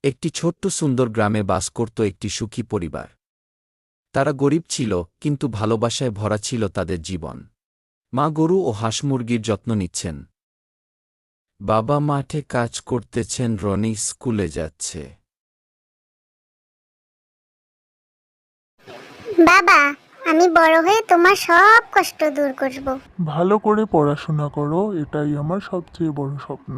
একটি ছোট্ট সুন্দর গ্রামে বাস করত একটি সুখী পরিবার। তারা গরিব ছিল, কিন্তু ভালোবাসায় ভরা ছিল তাদের জীবন। মা গরু ও হাঁস মুরগির যত্ন নিচ্ছেন। বাবা মাঠে কাজ করতেছেন, রনি স্কুলে যাচ্ছে। বাবা, আমি বড় হয়ে তোমার সব কষ্ট দূর করব। ভালো করে পড়াশোনা করো, এটাই আমার সবচেয়ে বড় স্বপ্ন।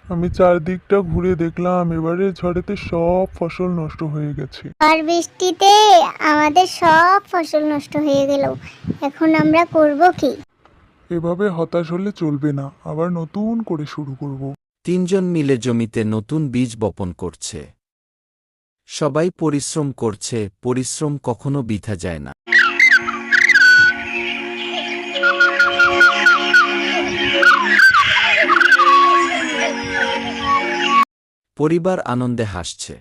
আমি চারদিকটা ঘুরে দেখলাম, এবারে ঝড়েতে সব ফসল নষ্ট হয়ে গেছে। আর বৃষ্টিতে আমাদের সব ফসল নষ্ট হয়ে গেল। এখন আমরা করব কি? এভাবে হতাশ হলে চলবে না, আবার নতুন করে শুরু করব। তিনজন মিলে জমিতে নতুন বীজ বপন করছে। সবাই পরিশ্রম করছে, পরিশ্রম কখনো বৃথা যায় না। পরিবার আনন্দে হাসছে।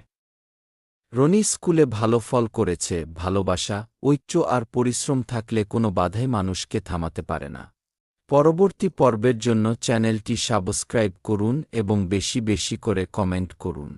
রনি স্কুলে ভালো ফল করেছে। ভালোবাসা, ঐক্য আর পরিশ্রম থাকলে কোনো বাধাই মানুষকে থামাতে পারে না। পরবর্তী পর্বের জন্য চ্যানেলটি সাবস্ক্রাইব করুন এবং বেশি বেশি করে কমেন্ট করুন।